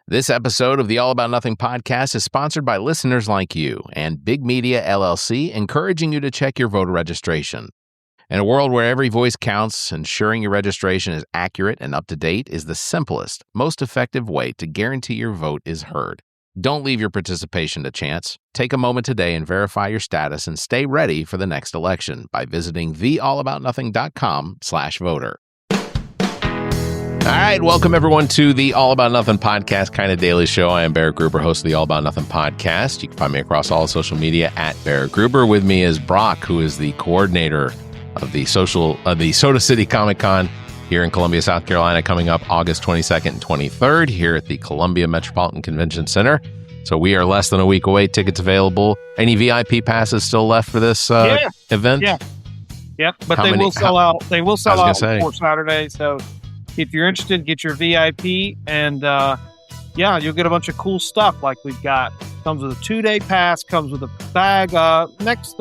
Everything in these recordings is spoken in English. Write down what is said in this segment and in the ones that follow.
This episode of the All About Nothing podcast is sponsored by listeners like you and Big Media LLC, encouraging you to check your voter registration. In a world where every voice counts, ensuring your registration is accurate and up to date is the simplest, most effective way to guarantee your vote is heard. Don't leave your participation to chance. Take a moment today and verify your status and stay ready for the next election by visiting theallaboutnothing.com/voter. All right, welcome everyone to the All About Nothing podcast, kind of daily show. I am Barrett Gruber, host of the All About Nothing podcast. You can find me across all social media at Barrett Gruber. With me is Brock, who is the coordinator of the Soda City Comic Con here in Columbia, South Carolina, coming up August 22nd and 23rd here at the Columbia Metropolitan Convention Center. So we are less than a week away. Tickets available. Any VIP passes still left for this event? Yeah, but they will sell out. They will sell out before Saturday. So if you're interested, get your VIP, and you'll get a bunch of cool stuff like we've got. Comes with a 2-day pass, comes with a bag. Next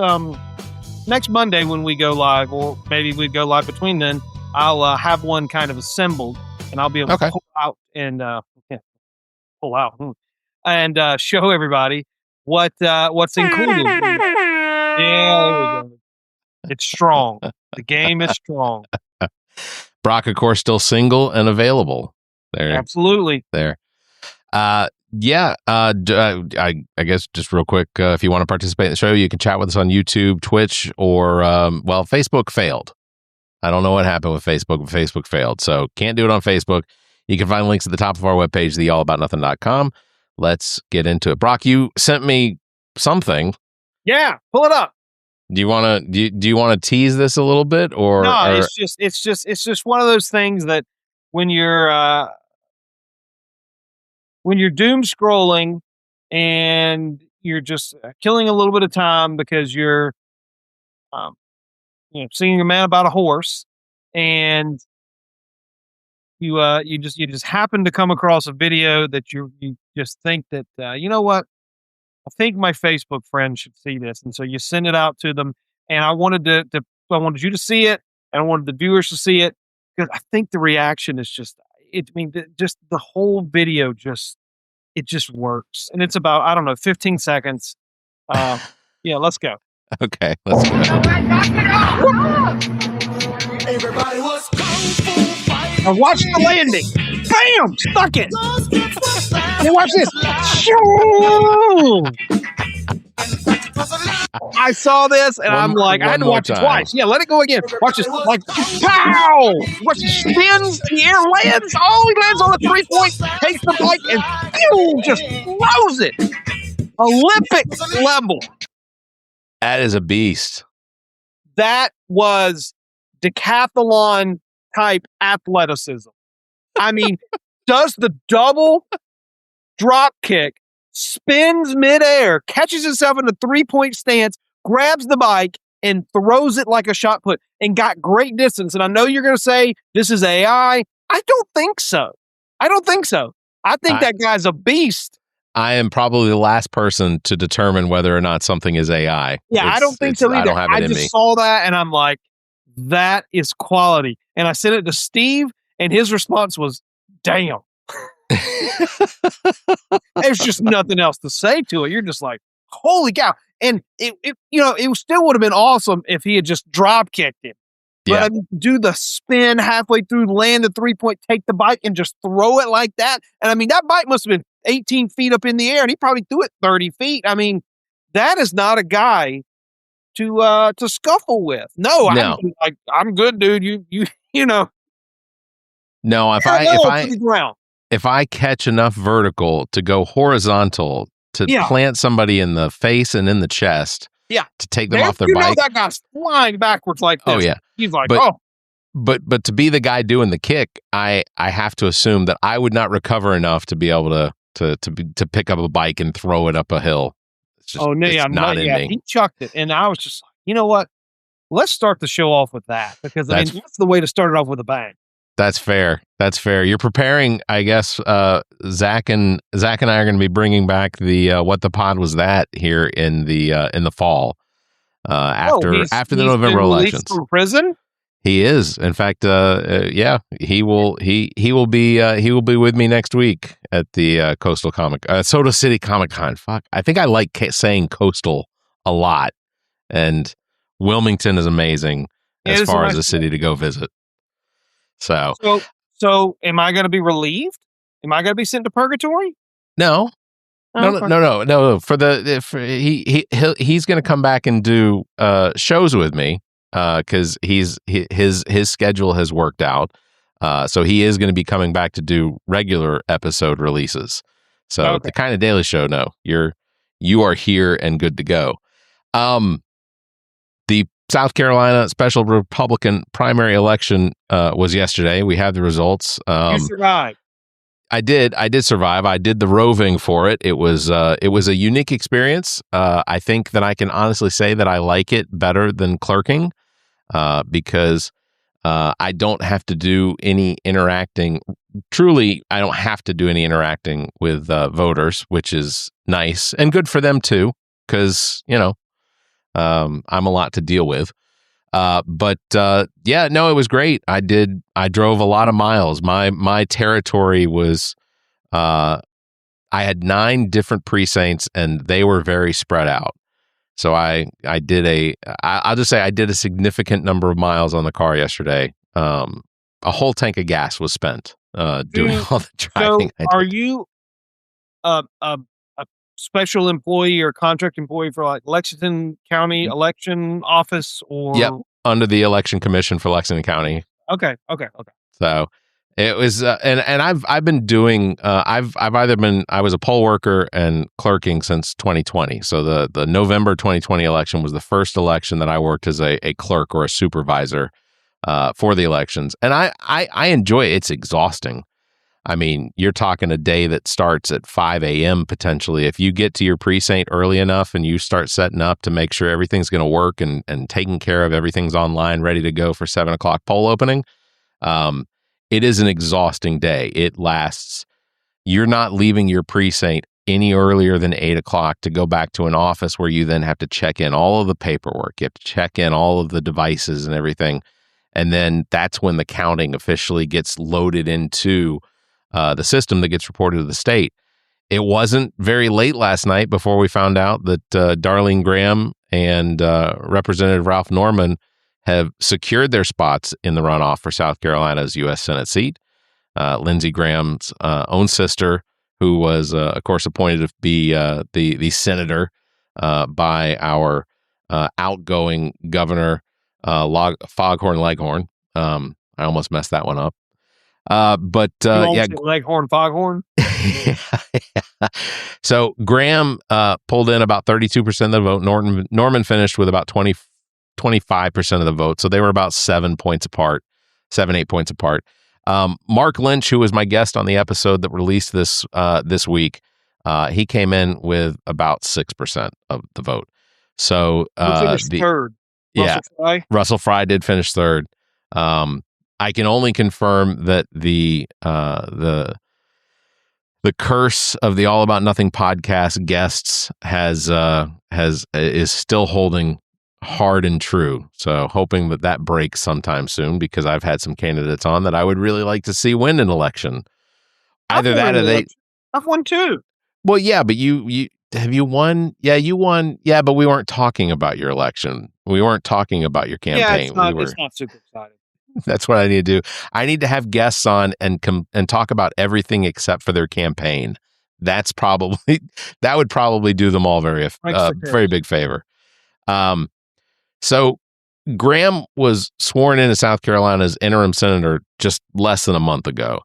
Monday when we go live, or maybe we go live between then, I'll have one kind of assembled, and I'll be able to pull out and show everybody what's included. Yeah, there we go. It's strong. The game is strong. Brock, of course, still single and available. There, absolutely. There. I guess just real quick, if you want to participate in the show, you can chat with us on YouTube, Twitch, or Facebook failed. I don't know what happened with Facebook, but Facebook failed, so can't do it on Facebook. You can find links at the top of our webpage, theallaboutnothing.com. Let's get into it. Brock, you sent me something. Yeah, pull it up. Do you want to tease this a little bit, or no? It's just one of those things that when you're doom scrolling and you're just killing a little bit of time because you're singing a man about a horse, and you just happen to come across a video that you just think that you know what, I think my Facebook friend should see this, and so you send it out to them. And I wanted I wanted you to see it, and I wanted the viewers to see it, because I think the reaction is just the whole video just works, and it's about 15 seconds. Let's go. Okay, let's go. Everybody was now watch the landing. Bam! Stuck it. Now watch this. I saw this and I'm like, I had to watch it twice. Yeah, let it go again. Watch this. Like, pow! Watch it spins in the air, lands. Oh, he lands on the 3-point, takes the bike, and pew, just blows it. Olympic-level. That is a beast. That was decathlon type athleticism. I mean, does the double drop kick, spins midair, catches himself in a 3-point stance, grabs the bike, and throws it like a shot put, and got great distance. And I know you're going to say this is AI. I don't think so. I think that guy's a beast. I am probably the last person to determine whether or not something is AI. Yeah, I don't think so either. I just saw that and I'm like, that is quality. And I sent it to Steve, and his response was, damn. There's just nothing else to say to it. You're just like, holy cow. And it still would have been awesome if he had just drop kicked him. But I mean, do the spin halfway through, land the 3-point, take the bike and just throw it like that. And I mean, that bike must have been 18 feet up in the air, and he probably threw it 30 feet. I mean, that is not a guy to scuffle with. No. I'm good, dude. You know. No, if I catch enough vertical to go horizontal to plant somebody in the face and in the chest, to take them off their bike. That guy's flying backwards like this. Oh yeah, he's like, But to be the guy doing the kick, I have to assume that I would not recover enough to be able to pick up a bike and throw it up a hill. It's just, not in me. He chucked it, and I was just like, you know what? Let's start the show off with that, because that's the way to start it off with a bang. That's fair. You're preparing, I guess. Zach and I are going to be bringing back the What the Pod Was That here in the fall after the November elections. From prison. He is. In fact, yeah, he will. He will be. He will be with me next week at the Soda City Comic Con. Fuck, I think I like saying coastal a lot, and Wilmington is amazing Yeah, as it's a far as nice a city to go visit. So, so am I going to be relieved? Am I going to be sent to purgatory? no, Oh, no, okay. no, no, no. He's going to come back and do shows with me because his schedule has worked out. So he is going to be coming back to do regular episode releases. So Okay. the Kind of Daily Show, no, you are here and good to go. The South Carolina special Republican primary election was yesterday. We had the results. You survived. I did survive. I did the roving for it. It was a unique experience. I think that I can honestly say that I like it better than clerking because I don't have to do any interacting. Truly, I don't have to do any interacting with voters, which is nice and good for them too, because I'm a lot to deal with. But yeah, no, it was great. I drove a lot of miles. My territory was, I had 9 different precincts and they were very spread out. So I'll just say I did a significant number of miles on the car yesterday. A whole tank of gas was spent doing all the driving. So are you a special employee or contract employee for like Lexington County election office or? Yep, under the Election Commission for Lexington County. Okay. So it was, and I've been doing, I was a poll worker and clerking since 2020. So the November 2020 election was the first election that I worked as a clerk or a supervisor for the elections, and I enjoy it. It's exhausting. I mean, you're talking a day that starts at 5 a.m. potentially. If you get to your precinct early enough and you start setting up to make sure everything's going to work and taking care of everything's online, ready to go for 7 o'clock poll opening, it is an exhausting day. It lasts. You're not leaving your precinct any earlier than 8 o'clock to go back to an office where you then have to check in all of the paperwork. You have to check in all of the devices and everything. And then that's when the counting officially gets loaded into the system that gets reported to the state. It wasn't very late last night before we found out that Darlene Graham and Representative Ralph Norman have secured their spots in the runoff for South Carolina's U.S. Senate seat. Lindsey Graham's own sister, who was, of course, appointed to be the senator by our outgoing governor, Foghorn Leghorn. I almost messed that one up. But yeah, Leghorn, Foghorn. yeah. So Graham pulled in about 32% of the vote. Norman finished with about 25% of the vote. So they were about 8 points apart. Mark Lynch, who was my guest on the episode that released this week, he came in with about 6% of the vote. So finished third. Yeah, Russell Fry did finish third. I can only confirm that the curse of the All About Nothing podcast guests is still holding hard and true. So hoping that breaks sometime soon, because I've had some candidates on that I would really like to see win an election. Either that or I've won 2. Well, yeah, but you have you won? Yeah, you won. Yeah, but we weren't talking about your election. We weren't talking about your campaign. Yeah, it's not super exciting. That's what I need to do. I need to have guests on and talk about everything except for their campaign. That would probably do them all very big favor. So Graham was sworn in as South Carolina's interim senator just less than a month ago.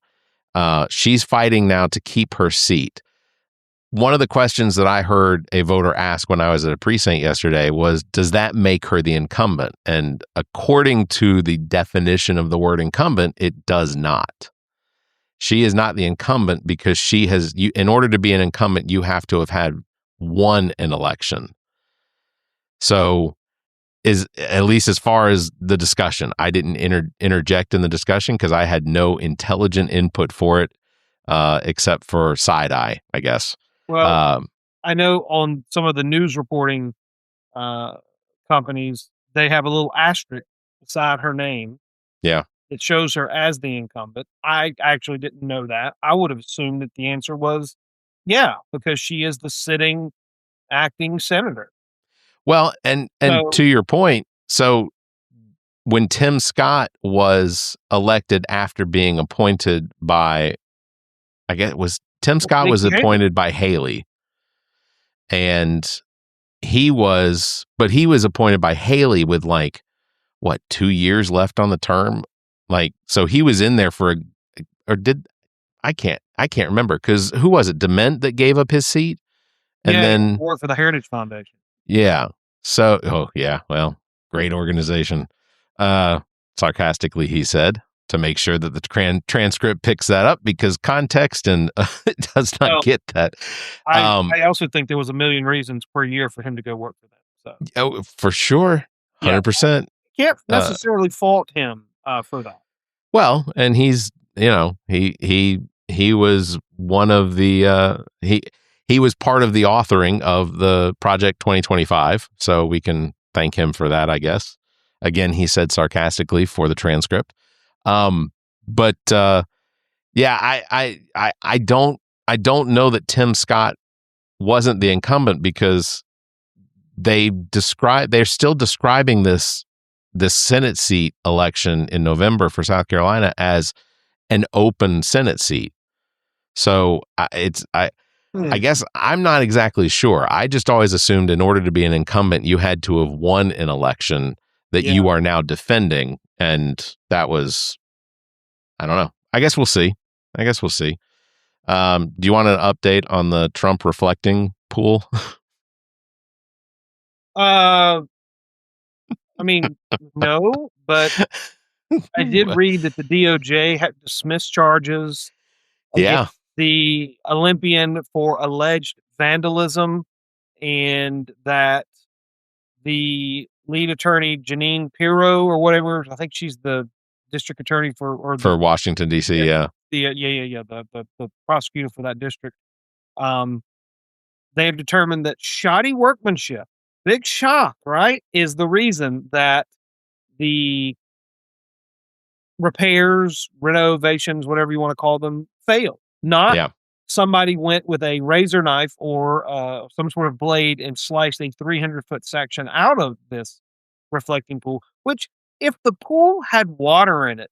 She's fighting now to keep her seat. One of the questions that I heard a voter ask when I was at a precinct yesterday was, does that make her the incumbent? And according to the definition of the word incumbent, it does not. She is not the incumbent because in order to be an incumbent, you have to have had won an election. So at least as far as the discussion, I didn't interject in the discussion because I had no intelligent input for it except for side eye, I guess. Well, I know on some of the news reporting companies, they have a little asterisk beside her name. Yeah. It shows her as the incumbent. I actually didn't know that. I would have assumed that the answer was, yeah, because she is the sitting acting senator. Well, and So to your point, so when Tim Scott was elected after being appointed by, I guess it was Tim Scott was Nikki Haley. appointed by Haley, and but he was appointed by Haley with like what 2 years left on the term, like so he was in there for or did I can't remember because who was it Dement that gave up his seat, and Yeah, he then worked for the Heritage Foundation. yeah. So, oh yeah, well, great organization. Sarcastically, he said, to make sure that the transcript picks that up because context and it does not Well, get that. I also think there was a million reasons per year for him to go work for them. So Oh, for sure, yeah, 100%. can't necessarily fault him for that. Well, and he's he was one of the he was part of the authoring of the Project 2025, so we can thank him for that, I guess. Again, he said sarcastically for the transcript. But yeah, I don't know that Tim Scott wasn't the incumbent because they're still describing this Senate seat election in November for South Carolina as an open Senate seat. So I guess I'm not exactly sure. I just always assumed in order to be an incumbent, you had to have won an election that you are now defending. And that was, I don't know. I guess we'll see. Do you want an update on the Trump reflecting pool? I mean, no, but I did read that the DOJ had dismissed charges Yeah. against the Olympian for alleged vandalism, and that the lead attorney, Janine Pirro or whatever, I think she's the district attorney for Washington, D.C., yeah. The prosecutor for that district. They have determined that shoddy workmanship, big shock, right, is the reason that the repairs, renovations, whatever you want to call them, failed. Not somebody went with a razor knife or some sort of blade and sliced a 300-foot section out of this reflecting pool, which if the pool had water in it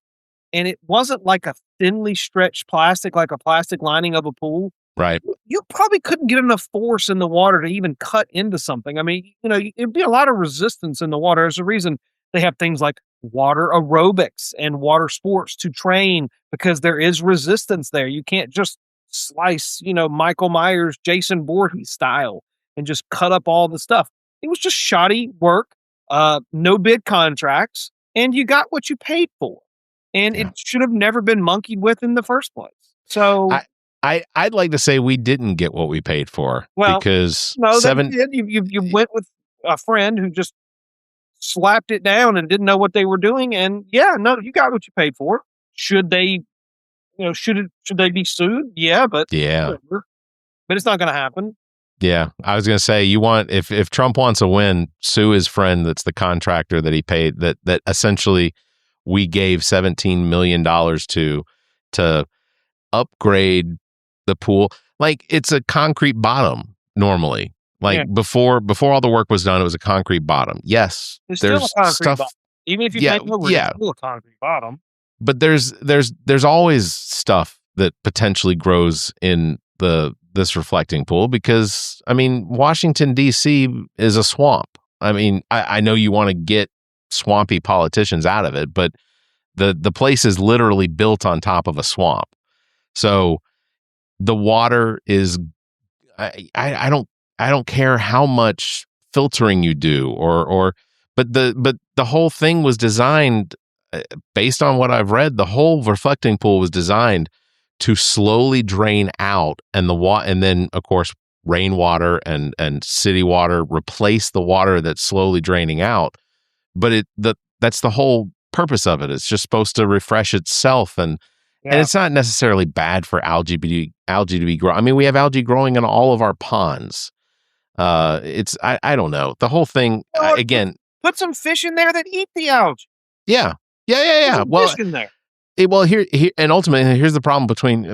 and it wasn't like a thinly stretched plastic, like a plastic lining of a pool, right, you probably couldn't get enough force in the water to even cut into something. I mean, it'd be a lot of resistance in the water. There's a reason they have things like water aerobics and water sports to train, because there is resistance there. You can't just slice, Michael Myers, Jason Voorhees style and just cut up all the stuff. It was just shoddy work, no bid contracts, and you got what you paid for. And it should have never been monkeyed with in the first place. So I'd like to say we didn't get what we paid for, because they did. You went with a friend who just slapped it down and didn't know what they were doing, and you got what you paid for. Should they, should they be sued? Yeah, but whatever. But it's not going to happen. Yeah, I was going to say, if Trump wants a win, sue his friend that's the contractor that he paid, that essentially we gave $17 million to upgrade the pool. Like, it's a concrete bottom normally. Like before all the work was done, it was a concrete bottom. Yes, there's still a concrete stuff. Bottom. Even if you paint over, it's still a concrete bottom. But there's always stuff that potentially grows in this reflecting pool, because I mean, Washington D.C. is a swamp. I mean, I know you want to get swampy politicians out of it, but the place is literally built on top of a swamp. So the water is, I don't care how much filtering you do but the whole thing was designed, based on what I've read, the whole reflecting pool was designed to slowly drain out, and and then of course rainwater and city water replace the water that's slowly draining out. But that's the whole purpose of it. It's just supposed to refresh itself, and it's not necessarily bad for algae to be grow. I mean, we have algae growing in all of our ponds. I don't know, the whole thing again. Put some fish in there that eat the algae. Yeah, Yeah. Well, fish in there. Here, and ultimately, here's the problem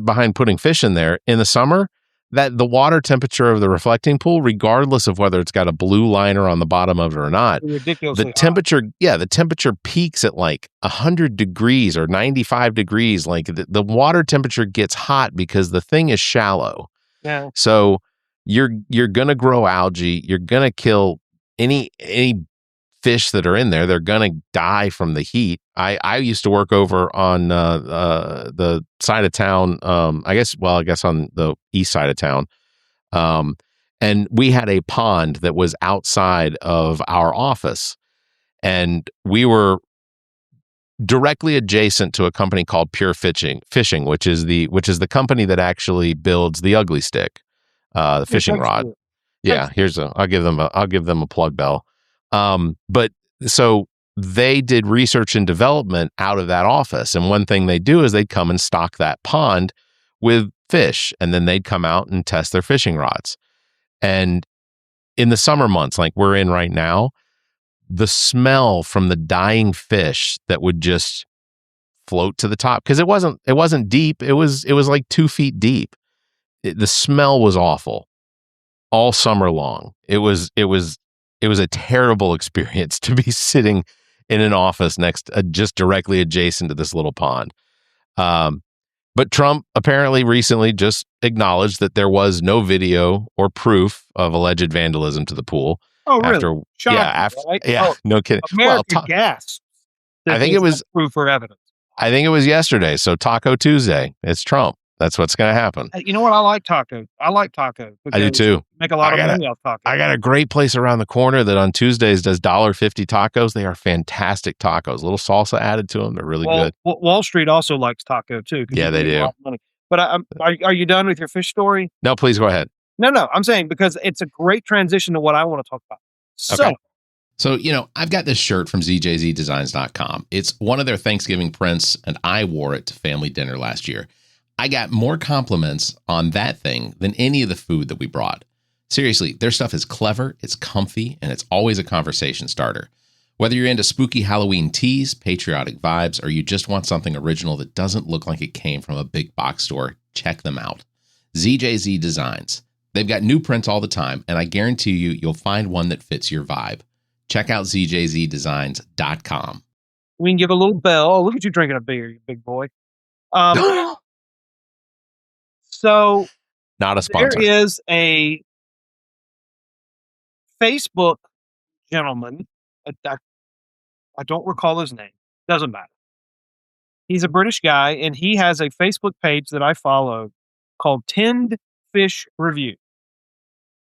behind putting fish in there in the summer. That the water temperature of the reflecting pool, regardless of whether it's got a blue liner on the bottom of it or not, Ridiculously the temperature peaks at like 100 degrees or 95 degrees. Like the water temperature gets hot because the thing is shallow. Yeah. So you're gonna grow algae. You're gonna kill any fish that are in there. They're gonna die from the heat. I used to work over on the side of town. I guess on the east side of town. And we had a pond that was outside of our office, and we were directly adjacent to a company called Pure Fishing, which is the company that actually builds the Ugly Stick, the fishing rod. Yeah, I'll give them a plug bell. But so they did research and development out of that office, and one thing they do is they'd come and stock that pond with fish, and then they'd come out and test their fishing rods. And in the summer months, like we're in right now, the smell from the dying fish that would just float to the top, because it wasn't deep. It was like 2 feet deep. The smell was awful all summer long. It was a terrible experience to be sitting in an office just directly adjacent to this little pond. But Trump apparently recently just acknowledged that there was no video or proof of alleged vandalism to the pool. Oh, really? Right? No kidding. America gasps. I think it was proof or evidence. I think it was yesterday. So Taco Tuesday. It's Trump. That's what's going to happen. You know what? I like tacos. I do too. Make a lot of money off tacos. I got a great place around the corner that on Tuesdays does $1.50 tacos. They are fantastic tacos. A little salsa added to them. They're really good. Wall Street also likes taco too. Yeah, they do. But are you done with your fish story? No, please go ahead. No. I'm saying because it's a great transition to what I want to talk about. So, I've got this shirt from ZJZdesigns.com. It's one of their Thanksgiving prints, and I wore it to family dinner last year. I got more compliments on that thing than any of the food that we brought. Seriously, their stuff is clever, it's comfy, and it's always a conversation starter. Whether you're into spooky Halloween teas, patriotic vibes, or you just want something original that doesn't look like it came from a big box store, check them out. ZJZ Designs. They've got new prints all the time, and I guarantee you'll find one that fits your vibe. Check out ZJZdesigns.com. We can give a little bell. Oh, look at you drinking a beer, you big boy. So not a sponsor. There is a Facebook gentleman. I don't recall his name. Doesn't matter. He's a British guy, and he has a Facebook page that I follow called Tinned Fish Review.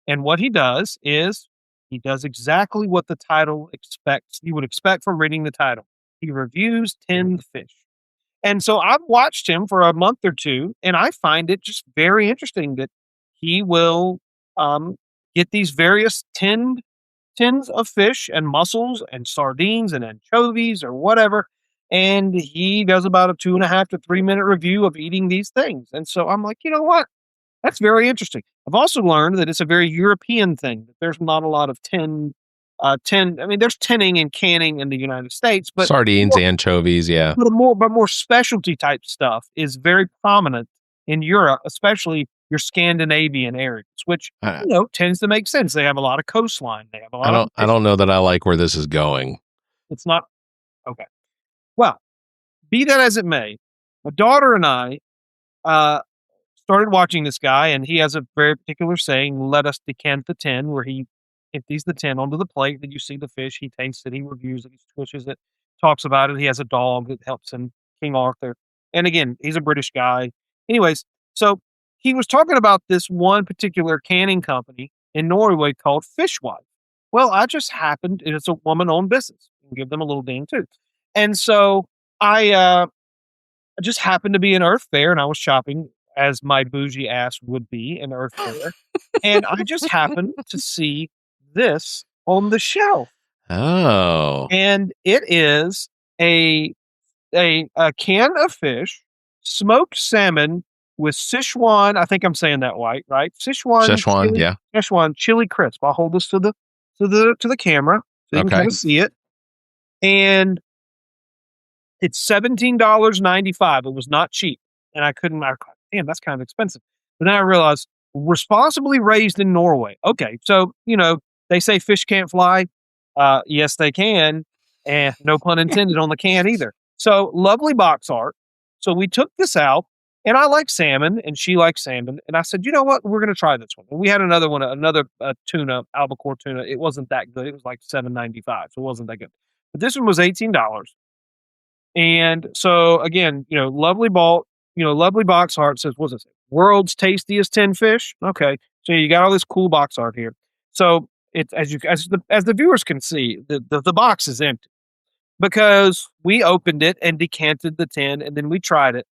And what he does is he does exactly what the title expects. You would expect from reading the title. He reviews tinned fish. And so I've watched him for a month or two, and I find it just very interesting that he will get these various tins of fish and mussels and sardines and anchovies or whatever, and he does about a 2.5 to 3 minute review of eating these things. And so I'm like, you know what? That's very interesting. I've also learned that it's a very European thing, that there's not a lot of there's tinning and canning in the United States, but sardines, anchovies, yeah. But more specialty type stuff is very prominent in Europe, especially your Scandinavian areas, which tends to make sense. They have a lot of coastline. They have a lot. I don't know that I like where this is going. It's not okay. Well, be that as it may, my daughter and I started watching this guy, and he has a very particular saying: "Let us decant the tin," where he empties the tin onto the plate. Then you see the fish. He tastes it. He reviews it. He squishes it. Talks about it. He has a dog that helps him, King Arthur. And again, he's a British guy. Anyways, so he was talking about this one particular canning company in Norway called Fishwife. Well, it's a woman-owned business. You can give them a little ding too. And so I just happened to be in Earth Fair, and I was shopping as my bougie ass would be in Earth Fair. And I just happened to see this on the shelf. Oh. And it is a can of fish, smoked salmon with Sichuan. I think I'm saying that right? Sichuan chili crisp. I'll hold this to the camera so you can kind of see it. And It's $17.95. It was not cheap. And I damn, that's kind of expensive. But then I realized, responsibly raised in Norway. Okay, so, they say fish can't fly. Yes, they can. And no pun intended on the can either. So lovely box art. So we took this out, and I like salmon, and she likes salmon. And I said, you know what? We're going to try this one. And we had another one, another tuna, albacore tuna. It wasn't that good. It was like $7.95, so it wasn't that good. But this one was $18. And so again, lovely box art says, what's this? World's tastiest 10 fish. Okay, so you got all this cool box art here. So it's as the viewers can see, the box is empty because we opened it and decanted the 10, and then we tried it.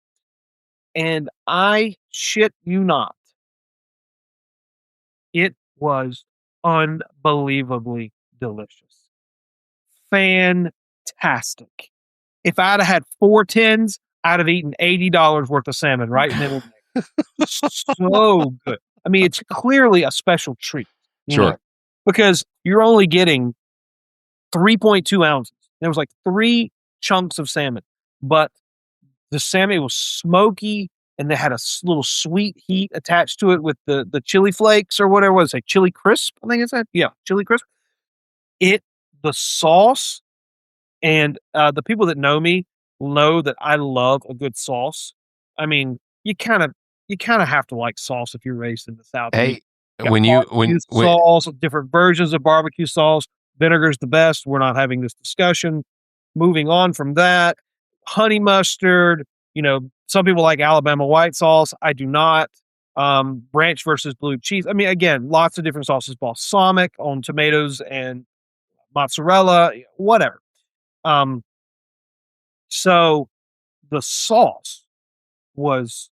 And I shit you not, it was unbelievably delicious, fantastic. If I'd have had 4 tins, I'd have eaten $80 worth of salmon right in the middle. So good. I mean, it's clearly a special treat. Sure. Because you're only getting 3.2 ounces. There was like 3 chunks of salmon, but the salmon was smoky, and they had a little sweet heat attached to it with the chili flakes or whatever it was, like chili crisp, I think it's that. Yeah, chili crisp. The sauce, and the people that know me know that I love a good sauce. I mean, you kind of have to like sauce if you're raised in the South. Hey, when sauce, different versions of barbecue sauce, vinegar's the best. We're not having this discussion. Moving on from that, honey mustard. Some people like Alabama white sauce. I do not. Branch versus blue cheese. I mean, again, lots of different sauces. Balsamic on tomatoes and mozzarella, whatever. So the sauce was,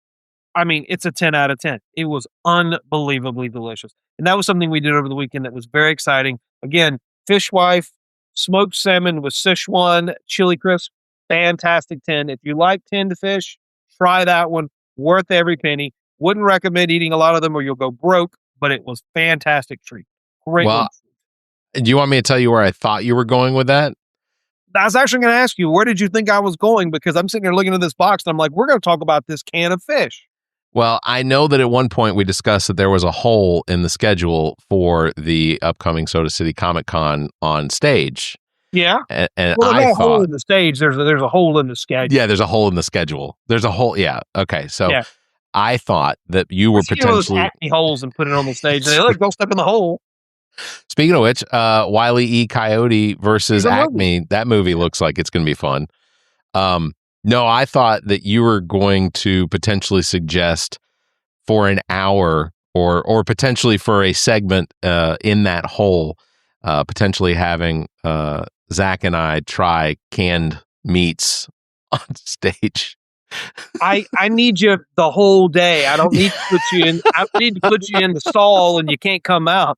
it's a 10 out of 10. It was unbelievably delicious. And that was something we did over the weekend that was very exciting. Again, Fishwife, smoked salmon with Sichuan chili crisp, fantastic 10. If you like tinned fish, try that one. Worth every penny. Wouldn't recommend eating a lot of them or you'll go broke, but it was fantastic treat. Great one. Do you want me to tell you where I thought you were going with that? I was actually going to ask you, where did you think I was going? Because I'm sitting here looking at this box and I'm like, we're going to talk about this can of fish. Well, I know that at one point we discussed that there was a hole in the schedule for the upcoming Soda City Comic Con on stage. Yeah. And well, I thought, hole in the stage. There's a hole in the schedule. Yeah, there's a hole in the schedule. There's a hole. Yeah. Okay. So I thought that you were potentially acne holes and put it on the stage. And look, don't step in the hole. Speaking of which, Wile E. Coyote versus Acme, that movie looks like it's going to be fun. No, I thought that you were going to potentially suggest for an hour or potentially for a segment in that hole, potentially having Zach and I try canned meats on stage. I need you the whole day. I don't need to put you in. I need to put you in the stall and you can't come out.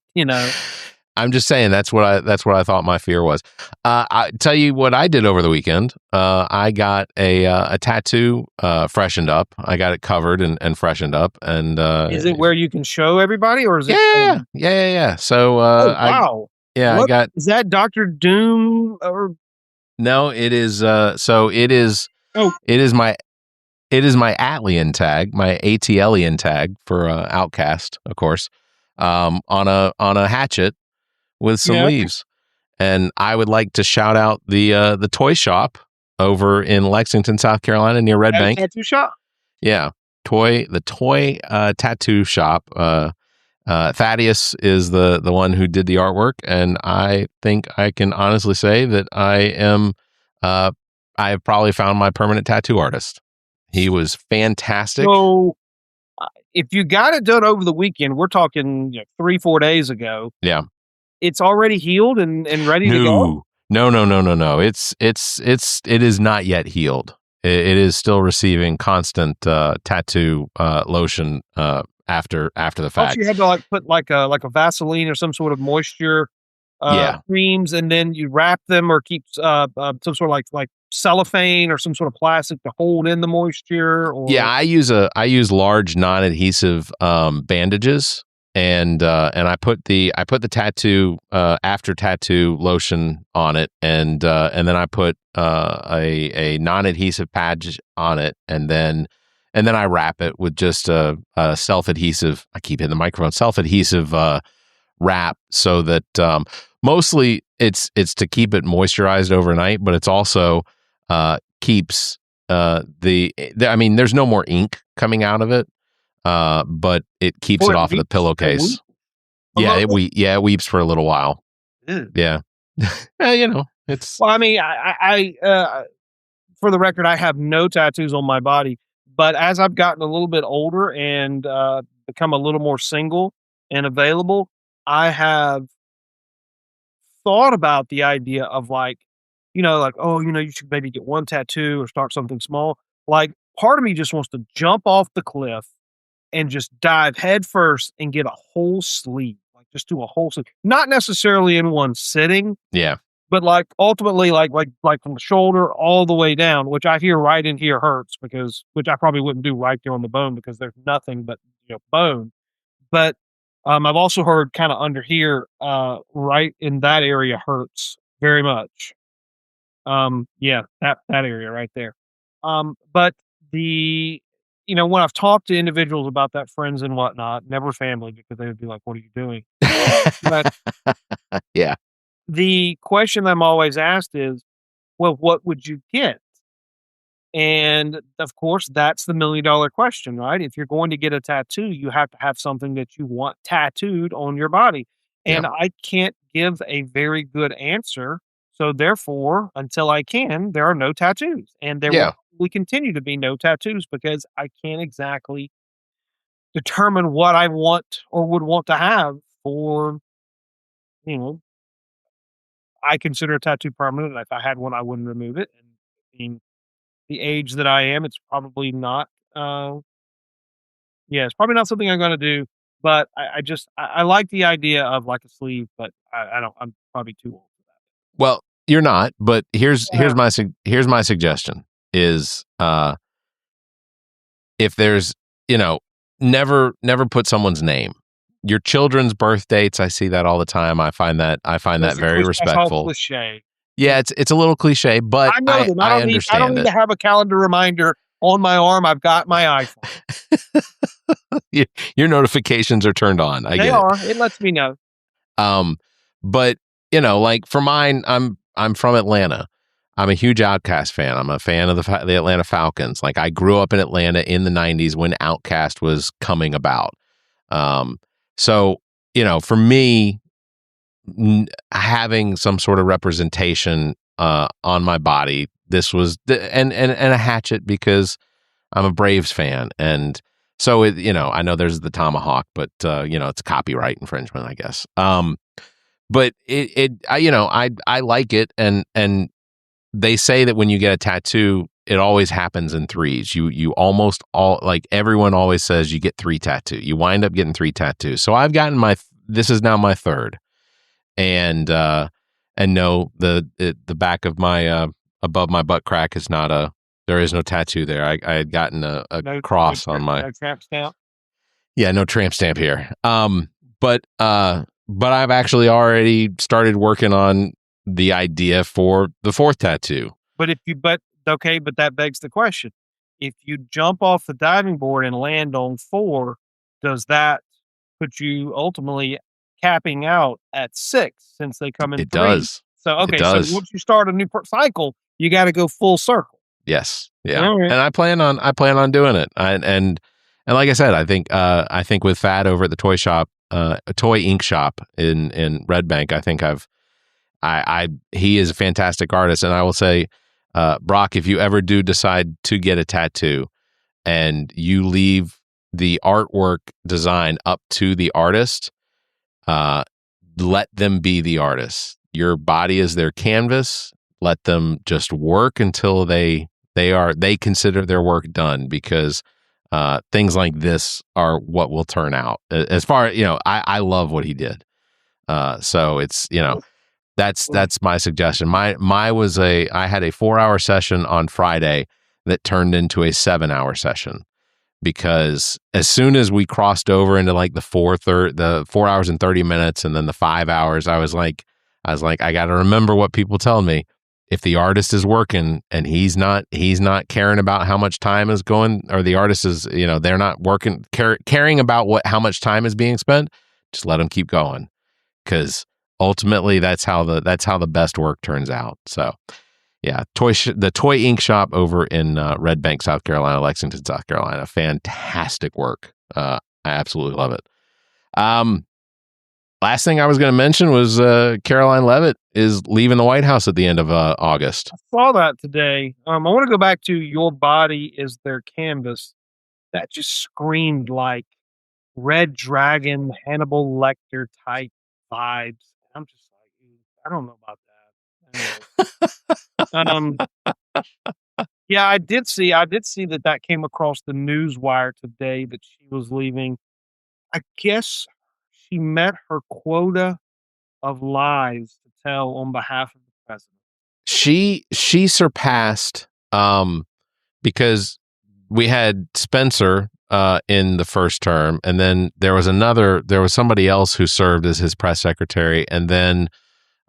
I'm just saying that's what I thought my fear was. I tell you what I did over the weekend. I got a tattoo freshened up. I got it covered and freshened up. And is it where you can show everybody, or is it? Yeah. So wow. Is that Dr. Doom or? No, it is. So it is. Oh, it is my Atlian tag, my ATLian tag for Outcast, of course, on a hatchet with some leaves. And I would like to shout out the toy shop over in Lexington, South Carolina, near Red Bank. Tattoo shop? Yeah. The toy tattoo shop. Thaddeus is the one who did the artwork, and I think I can honestly say that I have probably found my permanent tattoo artist. He was fantastic. So if you got it done over the weekend, we're talking 3-4 days ago. Yeah. It's already healed and ready to go? No. It is not yet healed. It is still receiving constant tattoo lotion after the fact. You had to put like a Vaseline or some sort of moisture creams, and then you wrap them or keep some sort of like cellophane or some sort of plastic to hold in the moisture. Or... Yeah, I use large non-adhesive bandages and I put the tattoo after tattoo lotion on it, and then I put a non-adhesive patch on it, and then I wrap it with just a self-adhesive. I keep hitting the microphone. Self-adhesive wrap, so that mostly it's to keep it moisturized overnight, but it's also keeps I mean, there's no more ink coming out of it, but it keeps it off of the pillowcase. Yeah, it weeps for a little while. Yeah. It's. Well, I mean, I for the record, I have no tattoos on my body, but as I've gotten a little bit older and become a little more single and available, I have thought about the idea of like, oh, you should maybe get one tattoo or start something small. Like, part of me just wants to jump off the cliff and just dive head first and get a whole sleeve. Like, just do a whole sleeve. Not necessarily in one sitting. Yeah. But like ultimately, like from the shoulder all the way down, which I hear right in here hurts which I probably wouldn't do right there on the bone because there's nothing but bone. But I've also heard kind of under here, right in that area hurts very much. Yeah, that area right there. But when I've talked to individuals about that, friends and whatnot, never family, because they would be like, "What are you doing?" But yeah. the question I'm always asked is, well, what would you get? And of course, that's the $1 million question, right? If you're going to get a tattoo, you have to have something that you want tattooed on your body. And I can't give a very good answer. So therefore, until I can, there are no tattoos. And there will continue to be no tattoos because I can't exactly determine what I want or would want to have for, I consider a tattoo permanent. If I had one, I wouldn't remove it. And I mean, the age that I am, it's probably not. It's probably not something I'm going to do. But I like the idea of like a sleeve, but I don't. I'm probably too old for that. Well, you're not. But here's my suggestion is if there's never put someone's name. Your children's birth dates, I see that all the time. I find that very respectful. That's all cliche. Yeah, it's a little cliche, but I know them. I don't need to have a calendar reminder on my arm. I've got my iPhone. Your notifications are turned on. They are. It lets me know. But like for mine, I'm from Atlanta. I'm a huge Outkast fan. I'm a fan of the Atlanta Falcons. Like, I grew up in Atlanta in the 90s when Outkast was coming about. So, for me, having some sort of representation on my body, this was and a hatchet because I'm a Braves fan, and so I know there's the tomahawk, but it's copyright infringement, I guess. But I like it, and they say that when you get a tattoo, it always happens in threes. You almost all, like, everyone always says you get 3 tattoos. You wind up getting 3 tattoos. So I've gotten this is now my 3rd. And no, the back of my above my butt crack is not there is no tattoo there. I had gotten a cross on my no tramp stamp. Yeah, no tramp stamp here. But I've actually already started working on the idea for the 4th tattoo. But but that begs the question. If you jump off the diving board and land on 4, does that put you ultimately capping out at 6 since they come in 3? It does. So, so once you start a new cycle, you got to go full circle. Yes. Yeah. Right. And I plan on doing it. And like I said, I think with Fad over at the toy shop, a toy ink shop in Red Bank, I think he is a fantastic artist. And I will say, Brock, if you ever do decide to get a tattoo and you leave the artwork design up to the artist, let them be the artist. Your body is their canvas. Let them just work until they consider their work done, because things like this are what will turn out. As far as, I love what he did. So it's, that's my suggestion. I had a 4-hour session on Friday that turned into a 7-hour session because as soon as we crossed over into like the 4 hours and 30 minutes and then the 5 hours, I was like, I got to remember what people tell me. If the artist is working and he's not caring about how much time is going, or the artist is, they're not working, caring about how much time is being spent, just let them keep going. Because ultimately that's how the best work turns out. So yeah, the Toy Ink Shop over in Red Bank, South Carolina, Lexington, South Carolina. Fantastic work. I absolutely love it. Last thing I was going to mention was Caroline Leavitt is leaving the White House at the end of August. I saw that today. I want to go back to Your Body is Their Canvas. That just screamed like Red Dragon, Hannibal Lecter type vibes. I'm just like, I don't know about that. Anyway. Yeah, I did see that came across the newswire today that she was leaving. I guess she met her quota of lies to tell on behalf of the president. She surpassed because we had Spencer in the first term, and then there was somebody else who served as his press secretary, and then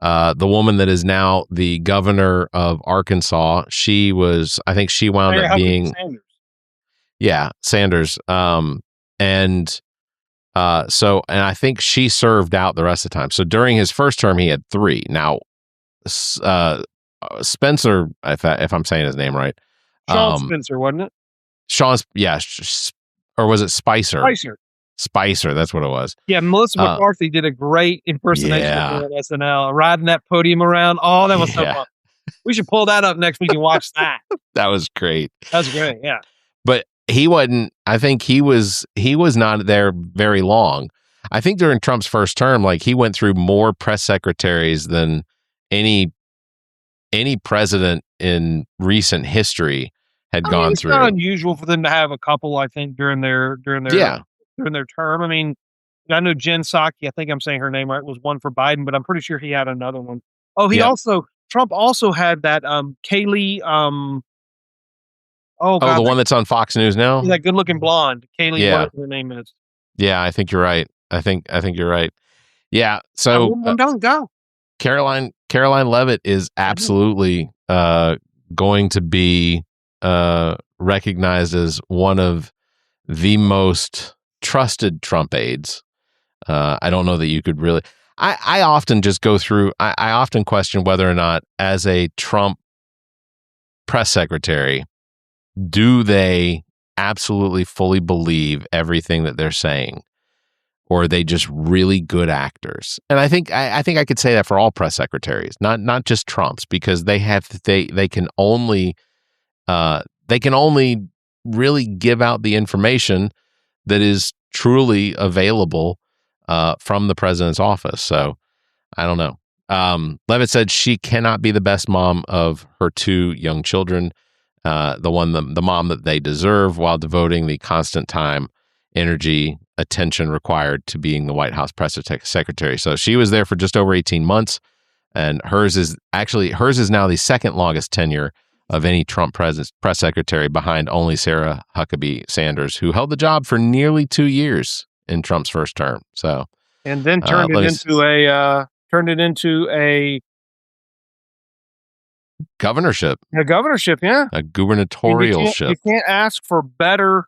the woman that is now the governor of Arkansas, I think she wound up being Sanders. Yeah, Sanders. And I think she served out the rest of the time. So during his first term, he had 3. Now, Spencer, if I'm saying his name right, Sean Spencer, wasn't it? Sean's, yeah, or was it Spicer? Spicer, that's what it was. Yeah, Melissa McCarthy did a great impersonation of her at SNL, riding that podium around. Oh, that was so fun. We should pull that up next week and watch that. That was great. That's great, yeah. But he wasn't, I think he was not there very long. I think during Trump's first term, like, he went through more press secretaries than any president in recent history had gone through. It's not unusual for them to have a couple, I think, during their term. I mean, I know Jen Psaki, I think I'm saying her name right, was one for Biden, but I'm pretty sure he had another one. Oh, Trump also had that Kaylee, the one that's on Fox News now? That good-looking blonde. Kaylee, whatever her name is. Yeah, I think you're right. I think you're right. Yeah, so don't go. Caroline Leavitt is absolutely going to be recognized as one of the most trusted Trump aides. I don't know that you could really. I often just go through. I often question whether or not, as a Trump press secretary, do they absolutely fully believe everything that they're saying, or are they just really good actors? And I think I could say that for all press secretaries, not just Trump's, because they can only really give out the information that is truly available from the president's office. So I don't know. Leavitt said she cannot be the best mom of her 2 young children, the mom that they deserve, while devoting the constant time, energy, attention required to being the White House press secretary. So she was there for just over 18 months, and hers is now the second longest tenure of any Trump press secretary, behind only Sarah Huckabee Sanders, who held the job for nearly 2 years in Trump's first term. So, and then turned it into a governorship. A governorship, yeah. A gubernatorialship. You can't ask for better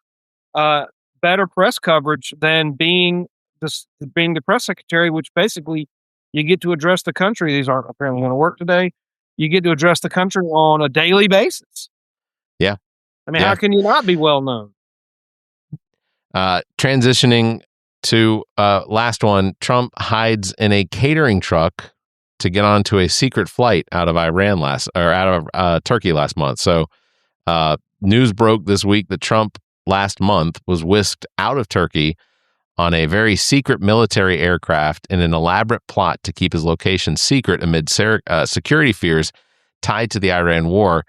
press coverage than being the press secretary, which basically you get to address the country. These aren't apparently going to work today. You get to address the country on a daily basis. Yeah. I mean, how can you not be well known? Transitioning to last one, Trump hides in a catering truck to get onto a secret flight out of Turkey last month. So news broke this week that Trump last month was whisked out of Turkey on a very secret military aircraft in an elaborate plot to keep his location secret amid security fears tied to the Iran war.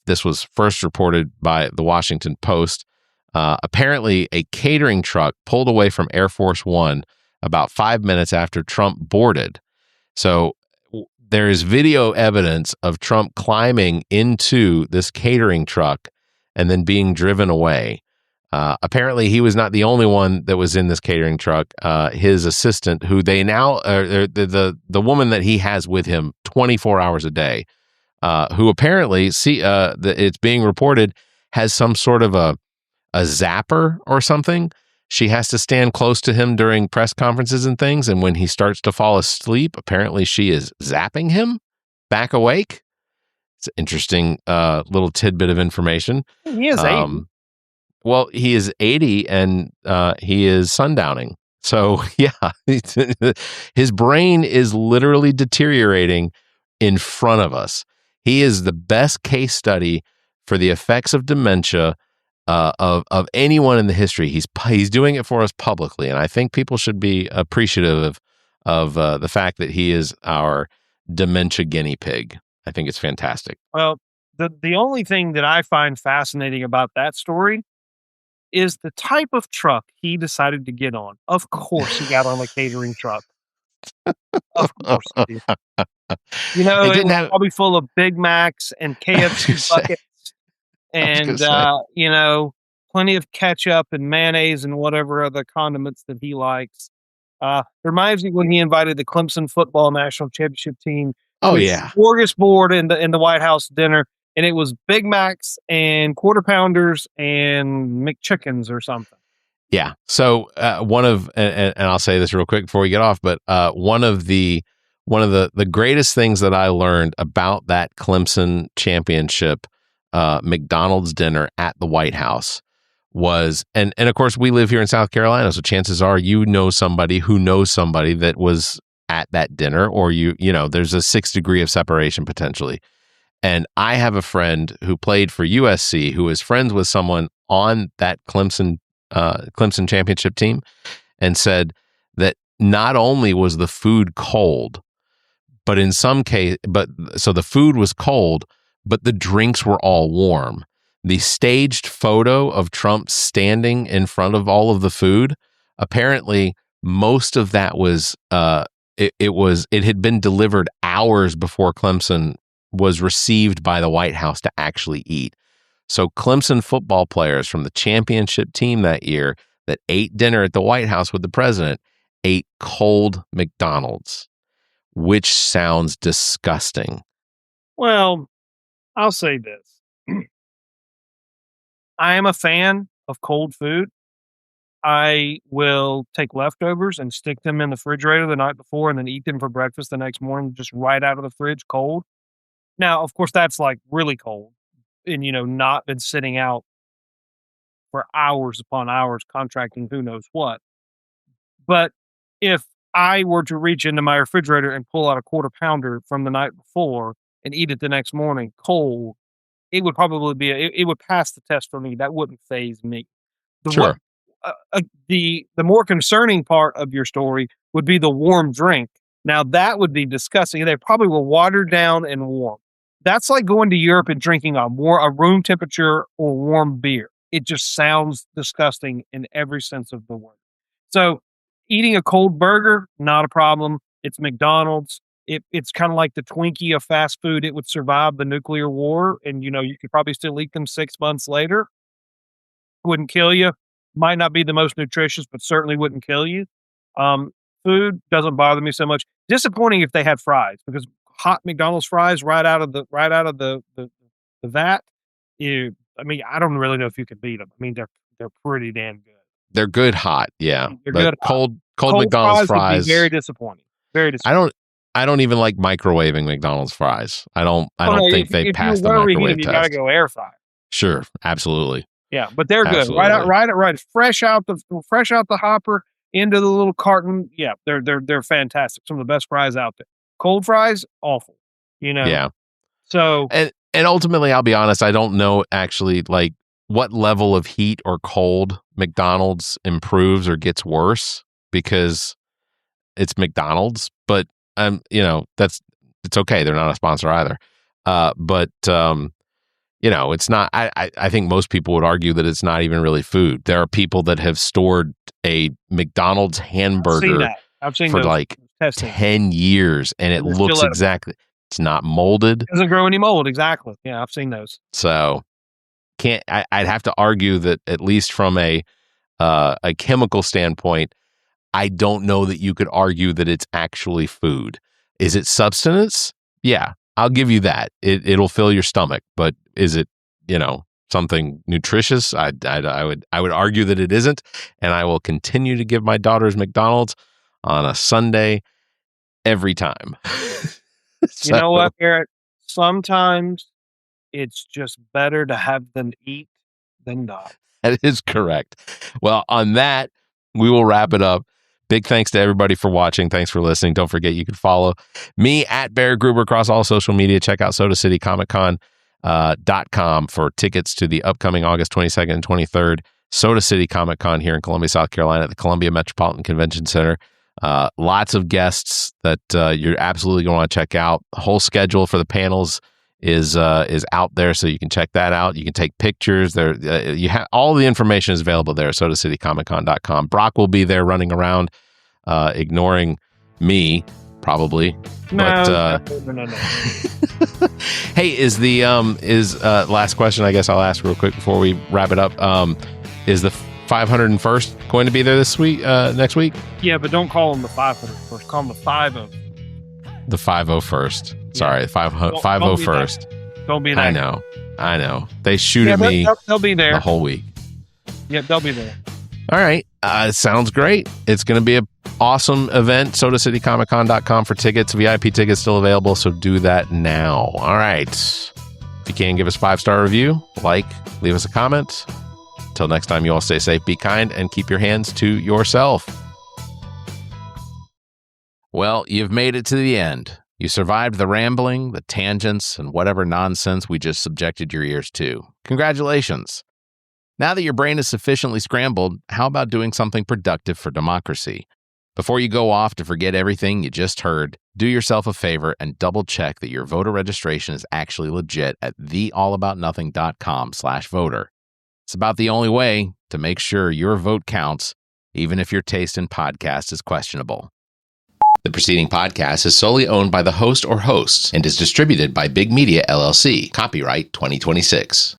This was first reported by the Washington Post. Apparently, a catering truck pulled away from Air Force One about 5 minutes after Trump boarded. So there is video evidence of Trump climbing into this catering truck and then being driven away. Apparently, he was not the only one that was in this catering truck. His assistant, who they now the woman that he has with him 24 hours a day, who apparently it's being reported has some sort of a zapper or something. She has to stand close to him during press conferences and things, and when he starts to fall asleep, apparently she is zapping him back awake. It's an interesting little tidbit of information. He is 80. Well, he is 80 and he is sundowning. So, yeah, his brain is literally deteriorating in front of us. He is the best case study for the effects of dementia of anyone in the history. He's doing it for us publicly, and I think people should be appreciative of the fact that he is our dementia guinea pig. I think it's fantastic. Well, the only thing that I find fascinating about that story is the type of truck he decided to get on. Of course, he got on a catering truck. Of course he did. You know, it was probably full of Big Macs and KFC buckets and, you know, plenty of ketchup and mayonnaise and whatever other condiments that he likes. Reminds me when he invited the Clemson football national championship team. Oh, yeah. Smorgasbord in the White House dinner. And it was Big Macs and Quarter Pounders and McChickens or something. Yeah. So one of, and I'll say this real quick before we get off, but one of the greatest things that I learned about that Clemson championship McDonald's dinner at the White House was, and of course we live here in South Carolina, so chances are you know somebody who knows somebody that was at that dinner, or you know there's a 6 degree of separation potentially. And I have a friend who played for USC who is friends with someone on that Clemson championship team, and said that not only was the food cold, but in some case, so the food was cold, but the drinks were all warm. The staged photo of Trump standing in front of all of the food, apparently most of that was it had been delivered hours before Clemson was received by the White House to actually eat. So Clemson football players from the championship team that year that ate dinner at the White House with the president ate cold McDonald's, which sounds disgusting. Well, I'll say this. I am a fan of cold food. I will take leftovers and stick them in the refrigerator the night before and then eat them for breakfast the next morning, just right out of the fridge cold. Now, of course, that's like really cold and, you know, not been sitting out for hours upon hours contracting who knows what. But if I were to reach into my refrigerator and pull out a Quarter Pounder from the night before and eat it the next morning cold, it would probably be, it would pass the test for me. That wouldn't faze me. Sure. The more concerning part of your story would be the warm drink. Now, that would be disgusting. They probably were watered down and warm. That's like going to Europe and drinking a room temperature or warm beer. It just sounds disgusting in every sense of the word. So eating a cold burger, not a problem. It's McDonald's. It's kind of like the Twinkie of fast food. It would survive the nuclear war, and you know you could probably still eat them 6 months later. Wouldn't kill you. Might not be the most nutritious, but certainly wouldn't kill you. Food doesn't bother me so much. Disappointing if they had fries, because hot McDonald's fries right out of the vat. I mean, I don't really know if you could beat them. I mean, they're pretty damn good. They're good hot, yeah. They're but good cold McDonald's fries would be very disappointing. Very disappointing. I don't even like microwaving McDonald's fries. I don't think they pass the microwave test. You gotta go air fry. Sure, absolutely. Yeah, but they're Absolutely. good. Right, fresh out the hopper into the little carton. Yeah, they're fantastic. Some of the best fries out there. Cold fries, awful. You know. Yeah. So and ultimately, I'll be honest, I don't know actually like what level of heat or cold McDonald's improves or gets worse because it's McDonald's, but you know, it's okay. They're not a sponsor either. But you know, it's not, I think most people would argue that it's not even really food. There are people that have stored a McDonald's hamburger I've seen for those like testing. 10 years and it looks exactly, it's not molded. It doesn't grow any mold. Exactly. Yeah. I've seen those. So I'd have to argue that at least from a chemical standpoint, I don't know that you could argue that it's actually food. Is it substance? Yeah, I'll give you that. It'll fill your stomach, but is it, something nutritious? I would argue that it isn't, and I will continue to give my daughters McDonald's on a Sunday every time. You know what, Barrett? Sometimes it's just better to have them eat than not. That is correct. Well, on that, we will wrap it up. Big thanks to everybody for watching. Thanks for listening. Don't forget you can follow me at Barrett Gruber across all social media. Check out SodaCityComicCon.com for tickets to the upcoming August 22nd and 23rd Soda City Comic Con here in Columbia, South Carolina at the Columbia Metropolitan Convention Center. Lots of guests that you're absolutely going to want to check out. The whole schedule for the panels is out there, so you can check that out. You can take pictures there. You have all the information is available there at SodaCityComicCon.com. Brock will be there running around, ignoring me probably. No. Hey, is last question? I guess I'll ask real quick before we wrap it up. Is the 501st going to be there this week? Next week? Yeah, but don't call them the 501st. Call them the 50. The 501st. Sorry, 501st. Don't be there. I know. They shoot at me. They'll be there the whole week. Yeah, they'll be there. All right. Sounds great. It's going to be an awesome event. SodaCityComicCon.com for tickets. VIP tickets still available, so do that now. All right. If you can, give us a 5-star review, leave us a comment. Until next time, you all stay safe, be kind, and keep your hands to yourself. Well, you've made it to the end. You survived the rambling, the tangents, and whatever nonsense we just subjected your ears to. Congratulations. Now that your brain is sufficiently scrambled, how about doing something productive for democracy? Before you go off to forget everything you just heard, do yourself a favor and double-check that your voter registration is actually legit at theallaboutnothing.com/voter. It's about the only way to make sure your vote counts, even if your taste in podcasts is questionable. The preceding podcast is solely owned by the host or hosts and is distributed by Big Media, LLC. Copyright 2026.